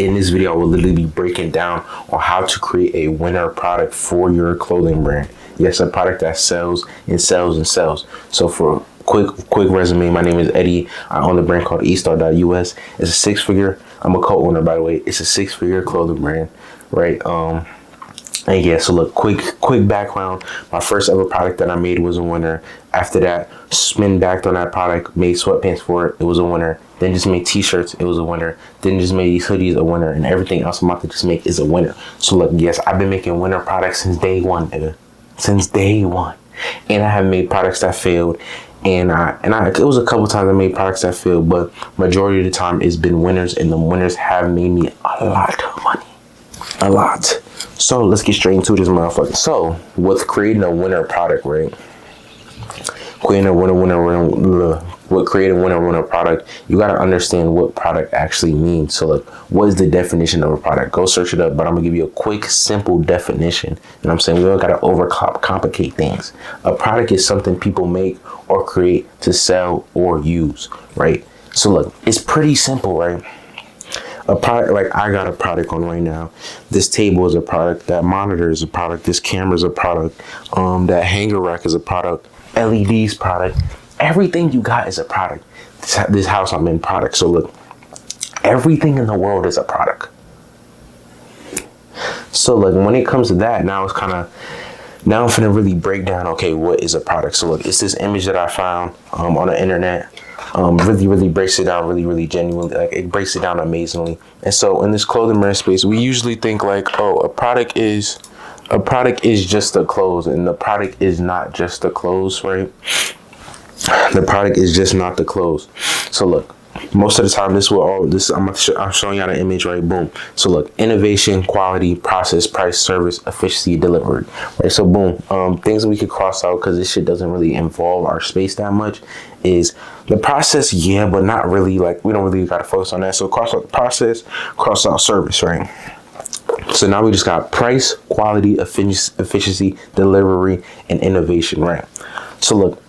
in this video, I will literally be breaking down on how to create a winner product for your clothing brand. Yes, a product that sells and sells and sells. So for quick resume, my name is Eddie. I own a brand called estar.us. It's a six-figure. I'm a co-owner, by the way. It's a six-figure clothing brand, right? And yeah, so look, quick background. My first ever product that I made was a winner. After that, spin backed on that product, made sweatpants for it. It was a winner. Then just made t-shirts. It was a winner. Then just made these hoodies a winner. And everything else I'm about to just make is a winner. So look, yes, I've been making winner products since day one, nigga. Since day one. And I have made products that failed. And it was a couple times I made products that failed, but majority of the time it's been winners, and the winners have made me a lot of money. A lot. So let's get straight into this motherfucker. So with creating a winner product, right? Creating a winner product, you got to understand what product actually means. So like, what is the definition of a product? Go search it up, but I'm gonna give you a quick, simple definition. And I'm saying we don't got to overcomplicate things. A product is something people make or create to sell or use, right? So look, it's pretty simple, right? A product, like I got a product on right now. This table is a product. That monitor is a product. This camera is a product. That hanger rack is a product. LEDs product. Everything you got is a product. This house I'm in, product. So look, everything in the world is a product. So like when it comes to that, now I'm finna really break down, okay, what is a product? So look, it's this image that I found on the internet. Really breaks it down really genuinely. Like it breaks it down amazingly. And so in this clothing brand space, we usually think like, oh, a product is just the clothes, and the product is not just the clothes, right? The product is just not the clothes. So look, most of the time I'm showing you an image, right? Boom. So look, innovation, quality, process, price, service, efficiency, delivery, right? So boom, things that we could cross out because this shit doesn't really involve our space that much is the process, yeah, but not really. Like we don't really got to focus on that. So cross out the process, cross out service, right? So now we just got price, quality, efficiency, delivery, and innovation, right? So look.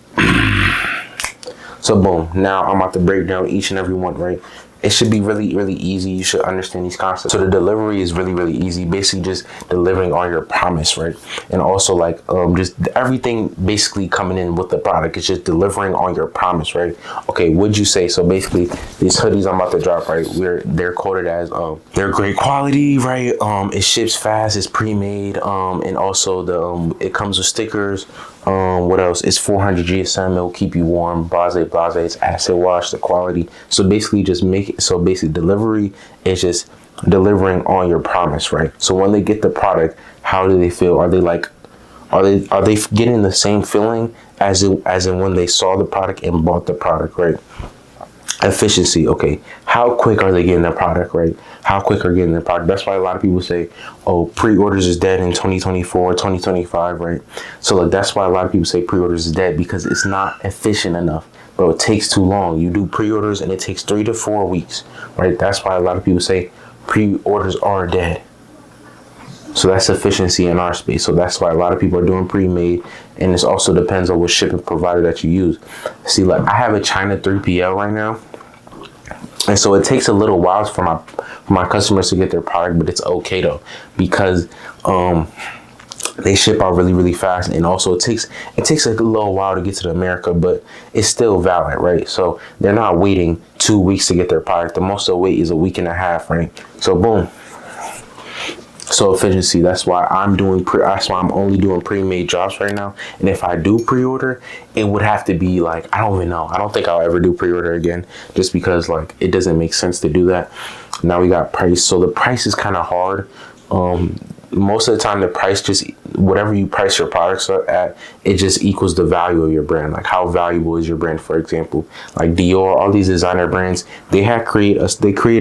So boom, now I'm about to break down each and every one, right? It should be really easy. You should understand these concepts. So the delivery is really easy. Basically just delivering on your promise, right? And also like just everything basically coming in with the product. It's just delivering on your promise, right? Okay, what'd you say? So basically these hoodies I'm about to drop, right? They're quoted as they're great quality, right? It ships fast, it's pre-made, and also it comes with stickers. What else? It's 400 GSM. It'll keep you warm. Blase. It's acid wash. The quality. So basically, just make it. So basically, delivery is just delivering on your promise, right? So when they get the product, how do they feel? Are they getting the same feeling as in when they saw the product and bought the product, right? Efficiency. Okay, how quick are they getting the product, right? How quick are getting the product? That's why a lot of people say, oh, pre-orders is dead in 2024, 2025, right? So like that's why a lot of people say pre-orders is dead, because it's not efficient enough. Bro, it takes too long. You do pre-orders and it takes 3 to 4 weeks, right? That's why a lot of people say pre-orders are dead. So that's efficiency in our space. So that's why a lot of people are doing pre-made, and this also depends on what shipping provider that you use. See, like I have a China 3PL right now. And so it takes a little while for my customers to get their product, but it's okay though, because they ship out really fast, and also it takes a little while to get to America, but it's still valid, right? So they're not waiting 2 weeks to get their product. The most they'll wait is a week and a half, right? So boom. So efficiency. That's why I'm only doing pre-made drops right now. And if I do pre-order, it would have to be like, I don't even know. I don't think I'll ever do pre-order again, just because like it doesn't make sense to do that. Now we got price. So the price is kind of hard. Most of the time the price, just whatever you price your products at, it just equals the value of your brand. Like how valuable is your brand? For example, like Dior, all these designer brands, they create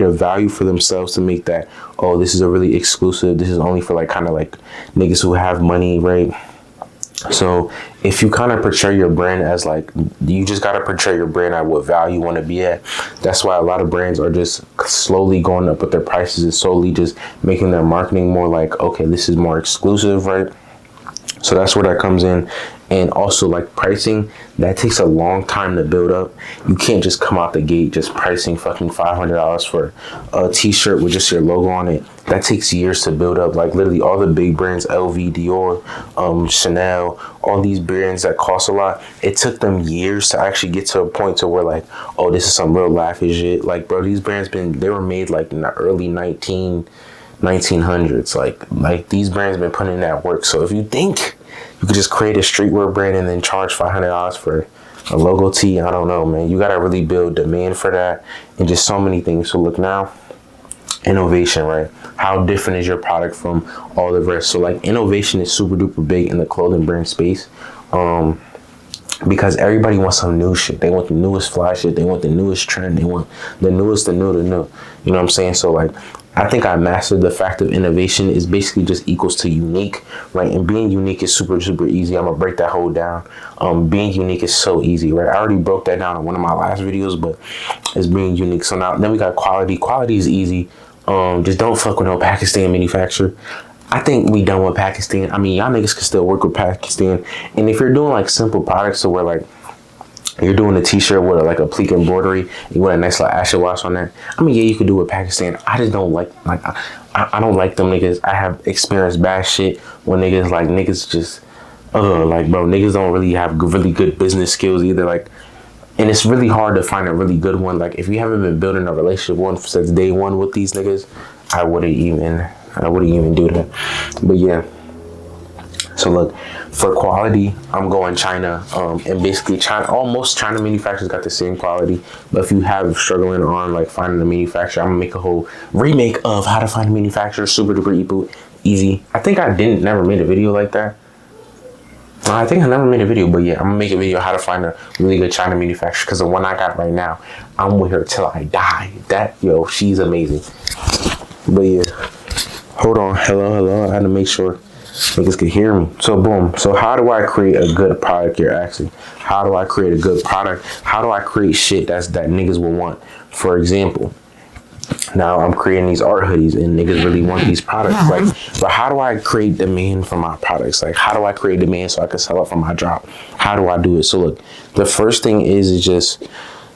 a value for themselves to make that, oh, this is a really exclusive, this is only for like kind of like niggas who have money, right? So if you kind of portray your brand as like, you just got to portray your brand at what value you want to be at. That's why a lot of brands are just slowly going up with their prices, and slowly just making their marketing more like, okay, this is more exclusive, right? So that's where that comes in. And also like pricing, that takes a long time to build up. You can't just come out the gate just pricing fucking $500 for a t-shirt with just your logo on it. That takes years to build up. Like literally all the big brands, LV, Dior, Chanel, all these brands that cost a lot, it took them years to actually get to a point to where like, oh, this is some real lavish shit. Like, bro, these brands they were made like in the early 1900s. Like these brands been putting in that work. So if you think you could just create a streetwear brand and then charge $500 for a logo tee, I don't know, man. You gotta really build demand for that and just so many things. So look now, innovation, right? How different is your product from all the rest? So like innovation is super duper big in the clothing brand space. Because everybody wants some new shit. They want the newest fly shit. They want the newest trend. They want the newest, the new. You know what I'm saying? So like, I think I mastered the fact of innovation is basically just equals to unique, right? And being unique is super, super easy. I'm gonna break that whole down. Being unique is so easy, right? I already broke that down in one of my last videos, but it's being unique. So now, then we got quality. Quality is easy. Just don't fuck with no Pakistan manufacturer. I think we done with Pakistan. I mean, y'all niggas can still work with Pakistan. And if you're doing like simple products, so where like you're doing a t-shirt with like a pleat embroidery, you want a nice little acid wash on that, I mean, yeah, you could do it with Pakistan. I just don't like I don't like them niggas. I have experienced bad shit when niggas just like, bro, niggas don't really have really good business skills either. Like, and it's really hard to find a really good one. Like, if you haven't been building a relationship since day one with these niggas, I wouldn't even do that. But yeah, so look, for quality, I'm going China, and basically almost China manufacturers got the same quality. But if you have struggling on like finding a manufacturer, I'm gonna make a whole remake of how to find a manufacturer, super duper easy. I think I never made a video like that. I think I never made a video, but yeah, I'm gonna make a video how to find a really good China manufacturer, because the one I got right now, I'm with her till I die. She's amazing. But yeah, hold on, hello, I had to make sure niggas could hear me. So boom, so how do I create a good product? You're asking, how do I create a good product? How do I create shit that niggas will want? For example, now I'm creating these art hoodies and niggas really want these products. Like, but how do I create demand for my products? Like, how do I create demand so I can sell it from my drop? How do I do it? So look, the first thing is just,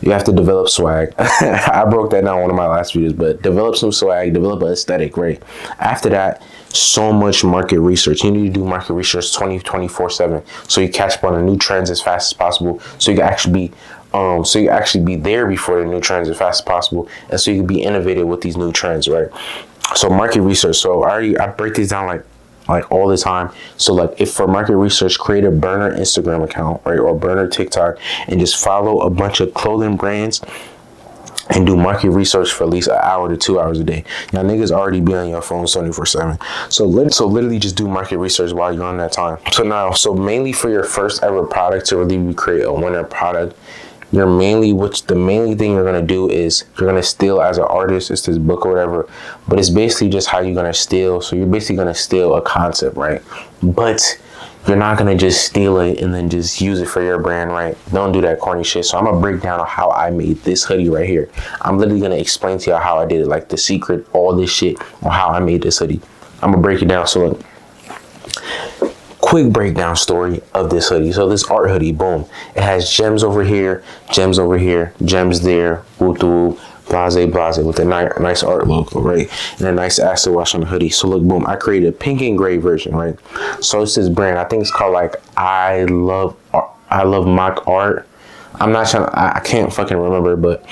you have to develop swag. I broke that down in one of my last videos, but develop some swag, develop an aesthetic, right? After that, so much market research. You need to do market research 24/7, so you catch up on the new trends as fast as possible, so you can actually be there before the new trends as fast as possible, and so you can be innovative with these new trends, right? So market research. So I break these down like all the time. So like, if for market research, create a burner Instagram account, right, or burner TikTok, and just follow a bunch of clothing brands and do market research for at least an hour to 2 hours a day. Y'all niggas already be on your phone 24/7. So literally just do market research while you're on that time. So mainly for your first ever product to really create a winner product, the mainly thing you're gonna do is you're gonna steal as an artist. It's this book or whatever, but it's basically just how you're gonna steal. So you're basically gonna steal a concept, right? But you're not gonna just steal it and then just use it for your brand, right? Don't do that corny shit. So I'm gonna break down how I made this hoodie right here. I'm literally gonna explain to y'all how I did it, like the secret, all this shit, or how I made this hoodie. I'm gonna break it down. So look, quick breakdown story of this hoodie. So this art hoodie, boom, it has gems over here, gems there, whoop de whoop, blase, with a nice art logo, right? And a nice acid wash on the hoodie. So look, boom, I created a pink and gray version, right? So it's this brand, I think it's called like I love mock art. I can't fucking remember, but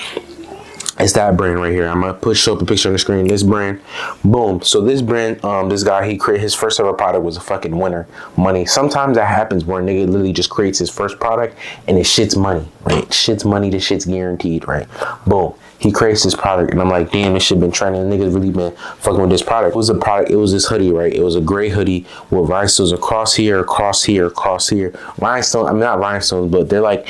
it's that brand right here. I'm gonna show up a picture on the screen. This brand, boom. So this brand, this guy, he created his first ever product was a fucking winner. Money. Sometimes that happens where a nigga literally just creates his first product and it shits money, right? Shits money, the shit's guaranteed, right? Boom. He creates this product and I'm like, damn, this shit been trending. Niggas really been fucking with this product. It was a product, it was this hoodie, right? It was a gray hoodie with rhinestones across here. Rhinestones, I mean not rhinestones, but they're like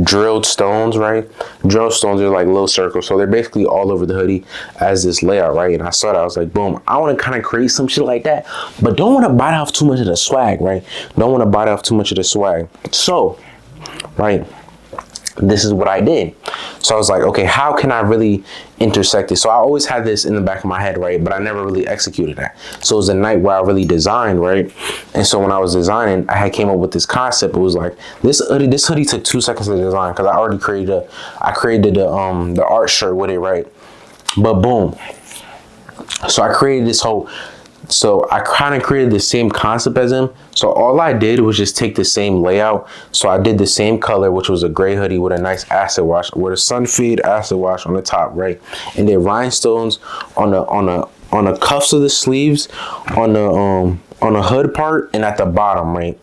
drilled stones, right? Drilled stones are like little circles, so they're basically all over the hoodie as this layout, right? And I saw that, I was like, boom, I want to kind of create some shit like that, but don't want to bite off too much of the swag, right? So, right, this is what I did. So I was like, okay, how can I really intersect it? So I always had this in the back of my head, right? But I never really executed that. So it was a night where I really designed, right? And so when I was designing, I had came up with this concept. It was like this hoodie took 2 seconds to design because I already created the art shirt with it, right? But boom. So I created this whole, so I kind of created the same concept as him. So all I did was just take the same layout. So I did the same color, which was a gray hoodie with a nice acid wash, with a sun fade acid wash on the top, right? And then rhinestones on the cuffs of the sleeves, on the hood part, and at the bottom, right?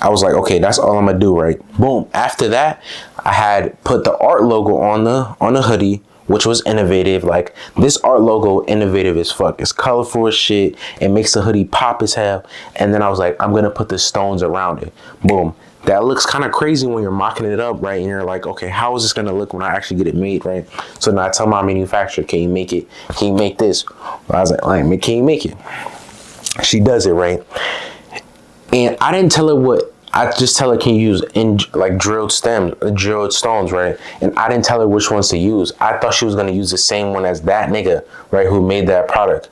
I was like, okay, that's all I'm gonna do, right? Boom. After that, I had put the art logo on the hoodie, which was innovative. Like, this art logo, innovative as fuck. It's colorful as shit. It makes the hoodie pop as hell. And then I was like, I'm gonna put the stones around it. Boom. That looks kind of crazy when you're mocking it up, right? And you're like, okay, how is this gonna look when I actually get it made, right? So now I tell my manufacturer, can you make it? Can you make this? I was like, can you make it? She does it, right? And I didn't tell her what. I just tell her, can you use drilled stones, right? And I didn't tell her which ones to use. I thought she was gonna use the same one as that nigga, right, who made that product.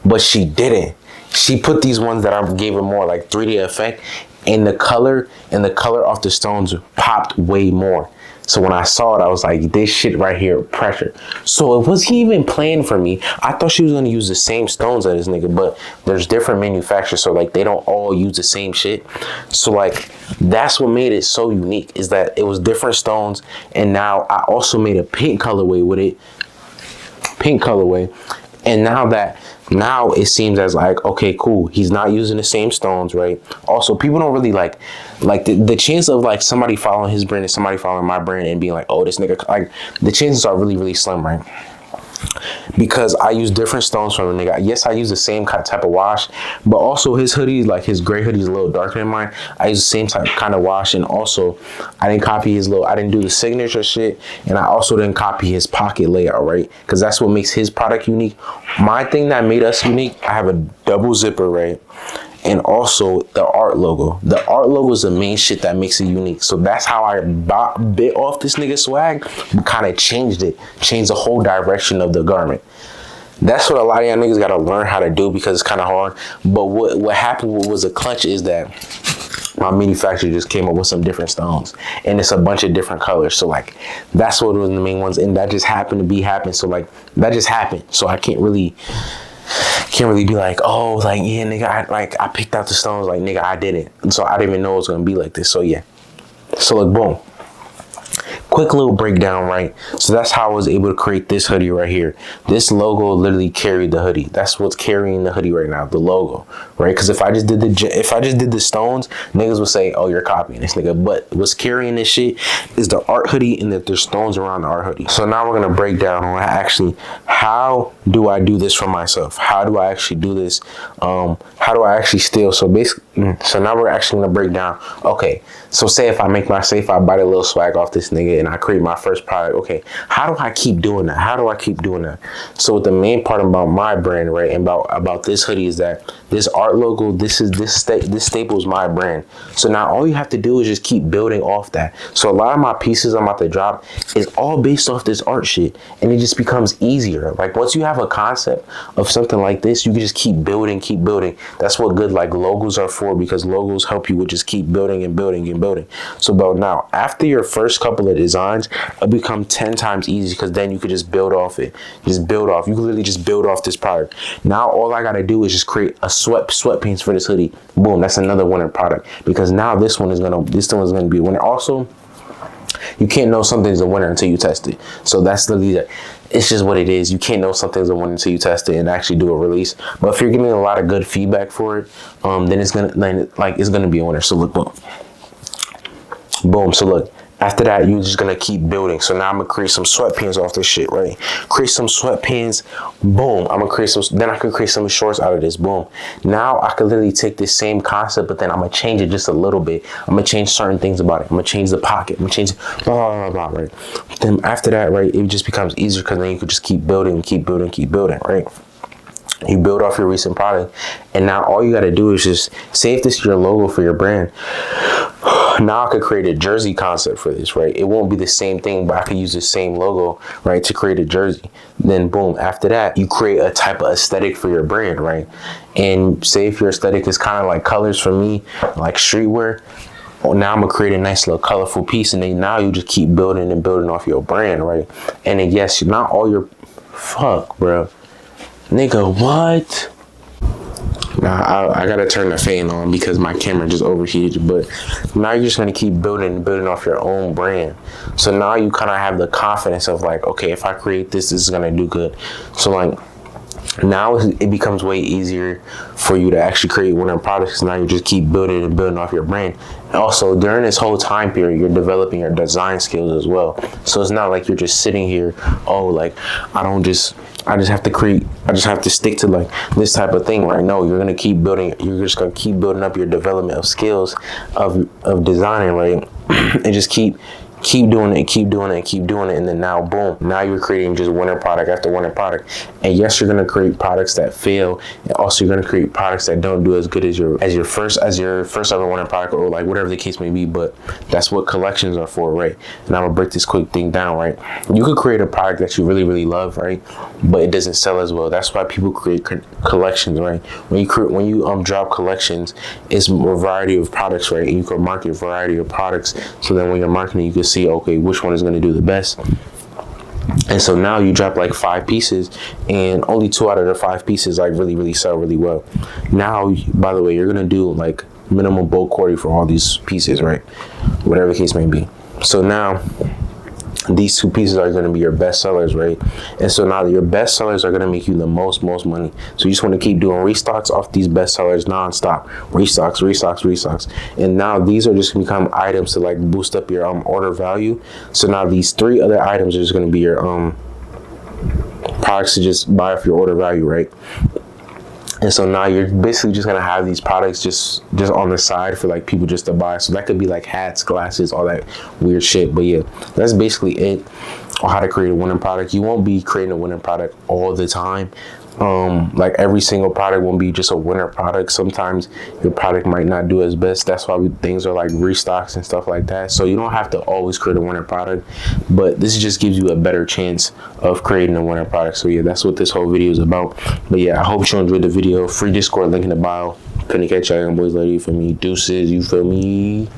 But she didn't. She put these ones that I gave her more like 3D effect, and the color off the stones popped way more. So when I saw it, I was like, this shit right here, pressure. So it wasn't even planned for me. I thought she was gonna use the same stones as this nigga, but there's different manufacturers, so like they don't all use the same shit. So like that's what made it so unique, is that it was different stones. And now I also made a pink colorway with it. And now it seems as like, okay, cool, he's not using the same stones, right? Also, people don't really like the chance of like somebody following his brand and somebody following my brand and being like, oh, this nigga, like the chances are really, really slim, right? Because I use different stones from the nigga. Yes, I use the same type of wash, but also his hoodie, like his gray hoodie, is a little darker than mine. I use the same kind of wash, and also I didn't copy I didn't do the signature shit, and I also didn't copy his pocket layout, right? Because that's what makes his product unique. My thing that made us unique, I have a double zipper, right? And also the art logo. The art logo is the main shit that makes it unique. So that's how I bit off this nigga swag, but kind of changed the whole direction of the garment. That's what a lot of y'all niggas gotta learn how to do, because it's kind of hard. But what happened, what was a clutch, is that my manufacturer just came up with some different stones, and it's a bunch of different colors. So like that's what was the main ones, and that just happened to happen. So like that just happened. So I can't really be like, oh, like, yeah, nigga, I picked out the stones, like, nigga, I did it. And so I didn't even know it was gonna be like this. So yeah. So like, boom. Quick little breakdown, right? So that's how I was able to create this hoodie right here. This logo literally carried the hoodie. That's what's carrying the hoodie right now, the logo, right? Because if I just did the stones, niggas would say, oh, you're copying this nigga. But what's carrying this shit is the art hoodie, and that there's stones around the art hoodie. So now we're gonna break down on how do I do this for myself? How do I actually do this? How do I actually steal? So basically, so now we're actually gonna break down. Okay, so say if I buy the little swag off this nigga and I create my first product. Okay, how do I keep doing that? So the main part about my brand, right, and about this hoodie is that this art logo, this staples my brand. So now all you have to do is just keep building off that. So a lot of my pieces I'm about to drop is all based off this art shit, and it just becomes easier. Like once you have a concept of something like this, you can just keep building. That's what good like logos are for, because logos help you with just keep building and building and building. So about now, after your first couple of designs, it'll become 10 times easier, because then you could just build off it. You can literally just build off this product. Now all I gotta do is just create a sweatpants for this hoodie. Boom, that's another winner product, because now this one is gonna be a winner. Also, you can't know something's a winner until you test it. So that's literally it's just what it is. You can't know something's a winner until you test it and actually do a release. But if you're getting a lot of good feedback for it, then it's gonna be a winner. So look, boom. So look, after that, you're just gonna keep building. So now I'm gonna create some sweatpants off this shit, right? Create some sweatpants, boom. Then I can create some shorts out of this, boom. Now I can literally take this same concept, but then I'm gonna change it just a little bit. I'm gonna change certain things about it. I'm gonna change the pocket. I'm gonna change blah, blah, blah, right? Then after that, right, it just becomes easier, because then you could just keep building, right? You build off your recent product, and now all you got to do is just say if this is your logo for your brand. Now I could create a jersey concept for this, right? It won't be the same thing, but I could use the same logo, right, to create a jersey. Then boom, after that, you create a type of aesthetic for your brand, right? And say if your aesthetic is kind of like colors for me, like streetwear, well, now I'm gonna create a nice little colorful piece, and then now you just keep building and building off your brand, right? And then yes, not all your, fuck, bro. Nigga, what? Now I gotta turn the fan on because my camera just overheated. But now you're just gonna keep building and building off your own brand. So now you kind of have the confidence of like, okay, if I create this, this is gonna do good. So like now it becomes way easier for you to actually create winning products. Now you just keep building and building off your brand. And also during this whole time period, you're developing your design skills as well. So it's not like you're just sitting here, oh, like I just have to create, I just have to stick to like this type of thing, right? No, you're gonna keep building, you're just gonna keep building up your development of skills of designing, right? And just keep doing it, keep doing it, keep doing it, and then now boom, now you're creating just winning product after winning product. And yes, you're gonna create products that fail, and also you're gonna create products that don't do as good as your first ever winning product, or like whatever the case may be. But that's what collections are for, right? And I'm gonna break this quick thing down, right? You could create a product that you really, really love, right? But it doesn't sell as well. That's why people create collections, right? When you drop collections, it's a variety of products, right? And you can market a variety of products, so then when you're marketing, you can see, okay, which one is going to do the best. And so now you drop like 5 pieces, and only 2 out of the 5 pieces like really sell really well. Now, by the way, you're going to do like minimum bulk quantity for all these pieces, right? Whatever the case may be. So now these 2 pieces are going to be your best sellers, right? And so now your best sellers are going to make you the most money. So you just want to keep doing restocks off these best sellers nonstop. Restocks. And now these are just going to become items to like boost up your order value. So now these 3 other items are just going to be your products to just buy off your order value, right? And so now you're basically just gonna have these products just on the side for like people just to buy. So that could be like hats, glasses, all that weird shit. But yeah, that's basically it on how to create a winning product. You won't be creating a winning product all the time. Like every single product won't be just a winner product. Sometimes your product might not do as best. That's why things are like restocks and stuff like that. So you don't have to always create a winner product, but this just gives you a better chance of creating a winner product. So yeah, that's what this whole video is about. But yeah, I hope you enjoyed the video. Free Discord link in the bio. Finna catch y'all young boys later. You feel me? Deuces, you feel me?